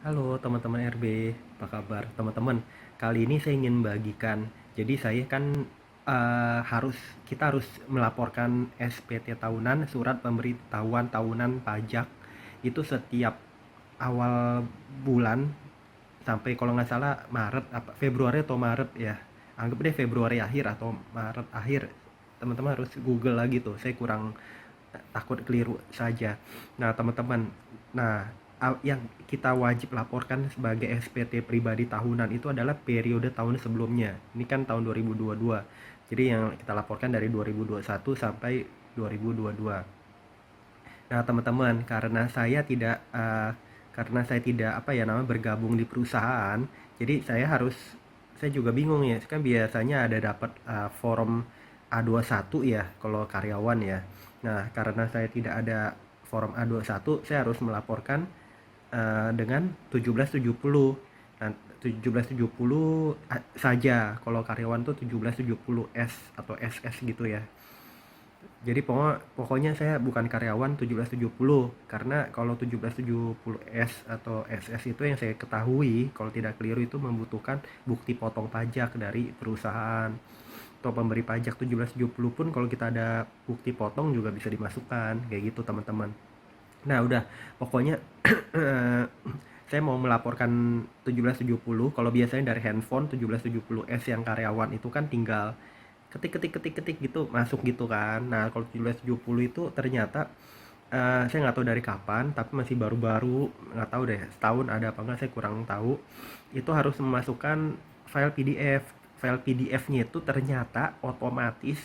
Halo teman-teman RB, apa kabar teman-teman? Kali ini saya ingin bagikan, jadi saya kan harus kita harus melaporkan SPT tahunan, surat pemberitahuan tahunan pajak itu setiap awal bulan sampai kalau nggak salah Maret apa Februari atau Maret ya. Anggap deh Februari akhir atau Maret akhir. Teman-teman harus Google lagi tuh. Saya kurang takut keliru saja. Nah, teman-teman, nah yang kita wajib laporkan sebagai SPT pribadi tahunan itu adalah periode tahun sebelumnya. Ini kan tahun 2022. Jadi yang kita laporkan dari 2021 sampai 2022. Nah, teman-teman, karena saya tidak apa ya namanya bergabung di perusahaan, jadi saya juga bingung ya. Kan biasanya ada dapat form A21 ya kalau karyawan ya. Nah, karena saya tidak ada form A21, saya harus melaporkan dengan 1770. Nah, 1770 saja. Kalau karyawan tuh 1770 S atau SS gitu ya. Jadi pokoknya saya bukan karyawan 1770 karena kalau 1770 S atau SS itu yang saya ketahui kalau tidak keliru itu membutuhkan bukti potong pajak dari perusahaan atau pemberi pajak. 1770 pun kalau kita ada bukti potong juga bisa dimasukkan kayak gitu teman-teman. Nah udah pokoknya saya mau melaporkan 1770. Kalau biasanya dari handphone 1770S yang karyawan itu kan tinggal ketik ketik ketik ketik gitu masuk gitu kan. Nah kalau 1770 itu ternyata saya nggak tahu dari kapan tapi masih baru-baru, nggak tahu deh setahun ada apa nggak, saya kurang tahu. Itu harus memasukkan file PDF. File PDF-nya itu ternyata otomatis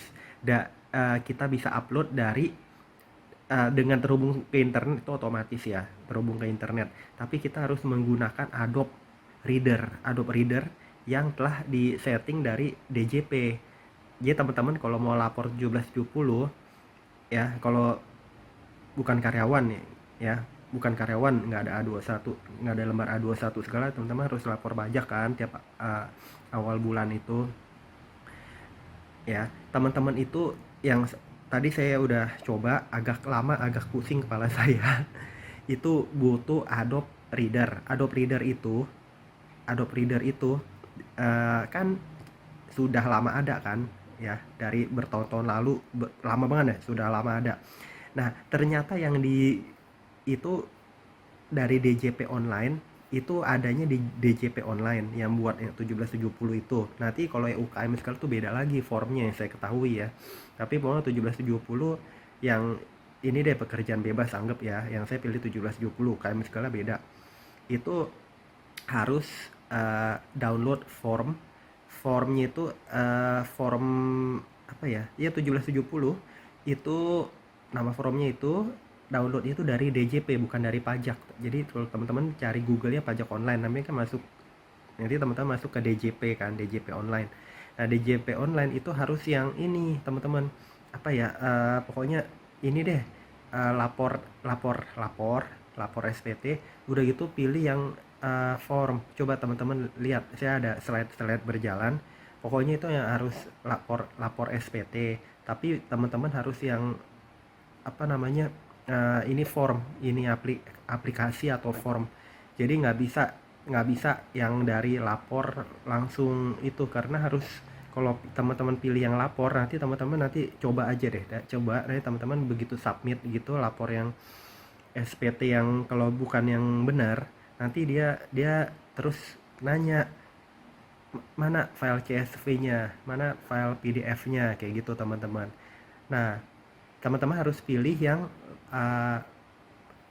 kita bisa upload dari dengan terhubung ke internet itu otomatis ya terhubung ke internet, tapi kita harus menggunakan Adobe Reader yang telah disetting dari DJP. Jadi teman-teman kalau mau lapor 1770 ya, kalau bukan karyawan ya, bukan karyawan, nggak ada A21, nggak ada lembar A21 segala, teman-teman harus lapor pajak kan tiap awal bulan itu ya. Teman-teman itu yang tadi saya udah coba, agak lama, agak pusing kepala saya. Itu butuh Adobe Reader itu kan sudah lama ada kan ya, dari bertahun-tahun lalu, lama banget ya, sudah lama ada. Nah, ternyata yang di itu dari DJP online itu adanya di DJP online yang buat yang 1770 itu. Nanti kalau yang UKM sekarang tuh beda lagi formnya yang saya ketahui ya. Tapi mau 1770 yang ini deh pekerjaan bebas anggap ya. Yang saya pilih 1770, UKM skala beda. Itu harus download formnya itu form apa ya? Ya 1770 itu nama formnya itu downloadnya itu dari DJP bukan dari pajak. Jadi kalau teman-teman cari Google ya pajak online namanya kan masuk, nanti teman-teman masuk ke DJP kan, DJP online. Nah DJP online itu harus yang ini teman-teman, apa ya pokoknya ini deh, lapor lapor SPT. Udah gitu pilih yang form. Coba teman-teman lihat, saya ada slide berjalan. Pokoknya itu yang harus lapor SPT. Tapi teman-teman harus yang apa namanya, ini form, ini aplikasi atau form. Jadi nggak bisa yang dari lapor langsung itu, karena harus kalau teman-teman pilih yang lapor, nanti coba aja deh, coba nanti teman-teman begitu submit gitu lapor yang SPT yang kalau bukan yang benar, nanti dia dia terus nanya mana file CSV-nya, mana file PDF-nya kayak gitu teman-teman. Nah, teman-teman harus pilih yang uh,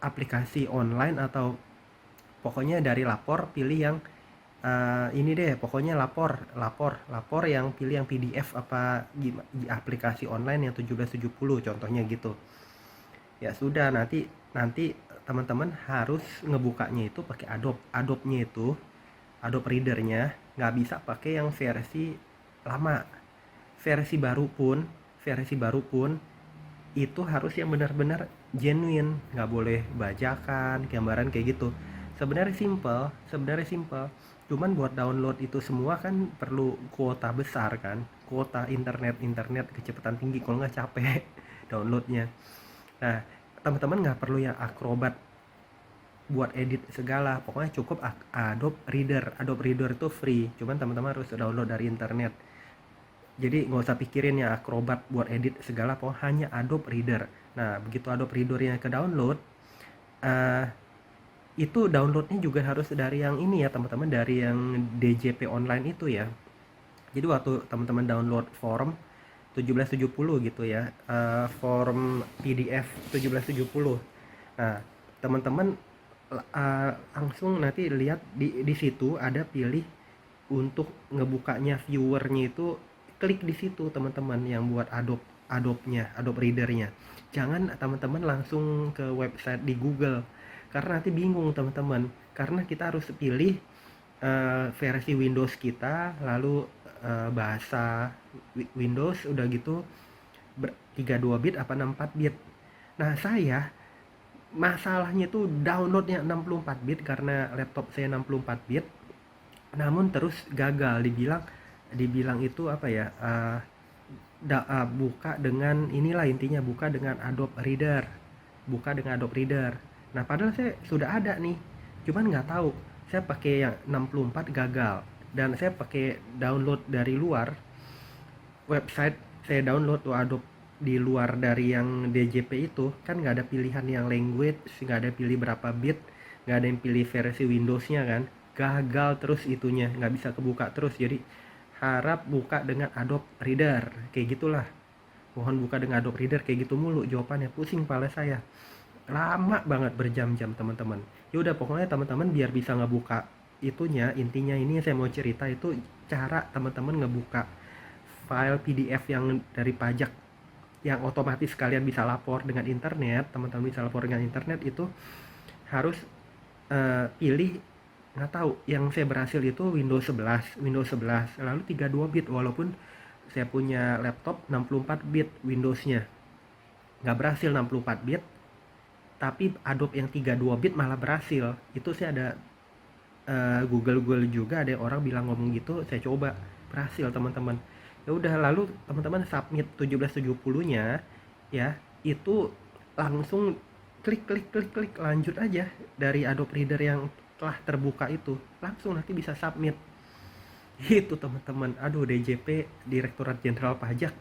aplikasi online atau pokoknya dari lapor pilih yang ini deh, pokoknya lapor yang pilih yang PDF apa di aplikasi online yang 1770 contohnya gitu. Ya sudah, nanti nanti teman-teman harus ngebukanya itu pakai Adobe-nya itu, Adobe Reader-nya, nggak bisa pakai yang versi lama. Versi baru pun itu harus yang benar-benar genuine, nggak boleh bajakan gambaran kayak gitu. Sebenarnya simple, cuman buat download itu semua kan perlu kuota besar kan, kuota internet kecepatan tinggi, kalau nggak capek downloadnya. Nah, teman-teman nggak perlu yang Acrobat buat edit segala. Pokoknya cukup Adobe Reader. Adobe Reader itu free, cuman teman-teman harus download dari internet. Jadi nggak usah pikirin ya Acrobat buat edit segala, pokoknya hanya Adobe Reader. Nah, begitu Adobe Reader-nya ke download, eh, itu downloadnya juga harus dari yang ini ya teman-teman, dari yang DJP online itu ya. Jadi waktu teman-teman download form 1770 gitu ya, form PDF 1770. Nah, teman-teman langsung nanti lihat di situ ada pilih untuk ngebukanya viewernya itu, klik di situ teman-teman yang buat Adobe Reader-nya. Jangan teman-teman langsung ke website di Google, karena nanti bingung teman-teman, karena kita harus pilih versi Windows kita, lalu bahasa Windows, udah gitu 32 bit apa 64 bit. Nah, saya masalahnya tuh downloadnya 64 bit karena laptop saya 64 bit, namun terus gagal. Dibilang itu apa ya, buka dengan inilah, intinya buka dengan Adobe Reader, nah padahal saya sudah ada nih, cuman nggak tahu saya pakai yang 64 gagal, dan saya pakai download dari luar website. Saya download tuh Adobe di luar dari yang DJP itu, kan nggak ada pilihan yang language, nggak ada pilih berapa bit, nggak ada yang pilih versi Windowsnya kan, gagal terus itunya, nggak bisa kebuka terus. Jadi harap buka dengan Adobe Reader, kayak gitulah. Mohon buka dengan Adobe Reader, kayak gitu mulu jawabannya, pusing kepala saya, lama banget berjam-jam teman-teman. Ya udah, pokoknya teman-teman biar bisa ngebuka itunya, intinya ini saya mau cerita itu cara teman-teman ngebuka file PDF yang dari pajak, yang otomatis kalian bisa lapor dengan internet. Teman-teman bisa lapor dengan internet itu harus pilih, nggak tahu, yang saya berhasil itu Windows 11 lalu 32 bit, walaupun saya punya laptop 64 bit Windowsnya, nggak berhasil 64 bit, tapi Adobe yang 32 bit malah berhasil. Itu saya ada Google juga, ada orang bilang ngomong gitu, saya coba berhasil teman-teman. Ya udah, lalu teman-teman submit 1770-nya ya, itu langsung klik lanjut aja dari Adobe Reader yang telah terbuka itu, langsung nanti bisa submit. Itu teman-teman, aduh, DJP, Direktorat Jenderal Pajak,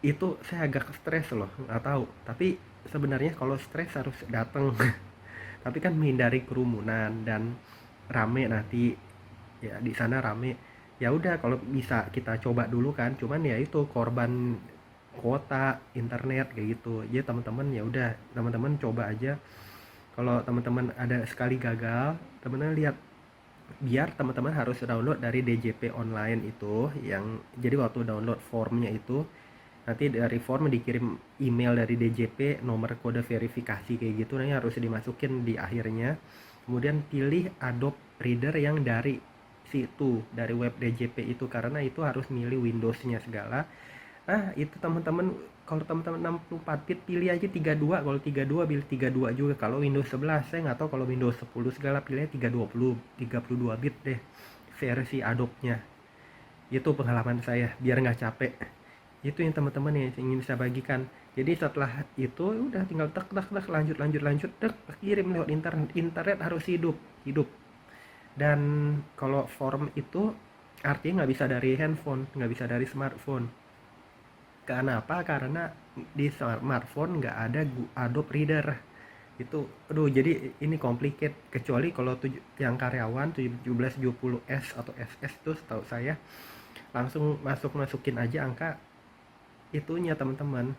itu saya agak stres loh, nggak tahu, tapi sebenarnya kalau stres harus datang tapi kan menghindari kerumunan dan rame nanti ya, di sana rame. Ya udah, kalau bisa kita coba dulu kan, cuman ya itu korban kuota internet kayak gitu. Jadi teman-teman ya udah, teman-teman coba aja. Kalau teman-teman ada sekali gagal, teman-teman lihat, biar teman-teman harus download dari DJP online itu, yang jadi waktu download formnya itu nanti dari form dikirim email dari DJP, nomor kode verifikasi kayak gitu, nanti harus dimasukin di akhirnya. Kemudian pilih Adobe Reader yang dari situ, dari web DJP itu, karena itu harus milih Windowsnya segala. Itu teman-teman, kalau teman-teman 64 bit pilih aja 32, kalau 32 pilih 32 juga. Kalau Windows 11 saya nggak tahu, kalau Windows 10 segala pilihnya 32 bit deh versi Adobe-nya. Itu pengalaman saya, biar nggak capek. Itu yang teman-teman yang ingin saya bagikan. Jadi setelah itu udah tinggal tek lanjut kirim lewat internet harus hidup. Dan kalau form itu artinya nggak bisa dari handphone, nggak bisa dari smartphone. Kenapa? Karena di smartphone nggak ada Adobe Reader itu. Aduh, jadi ini complicated, kecuali kalau yang karyawan 1770S atau SS itu setahu saya langsung masukin aja angka itunya teman-teman,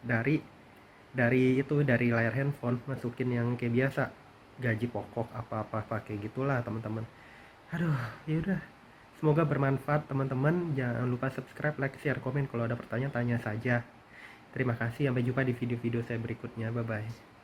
dari itu, dari layar handphone, masukin yang kayak biasa, gaji pokok apa kayak gitulah teman-teman. Aduh, yaudah, semoga bermanfaat teman-teman. Jangan lupa subscribe, like, share, komen. Kalau ada pertanyaan tanya saja. Terima kasih, sampai jumpa di video-video saya berikutnya. Bye bye.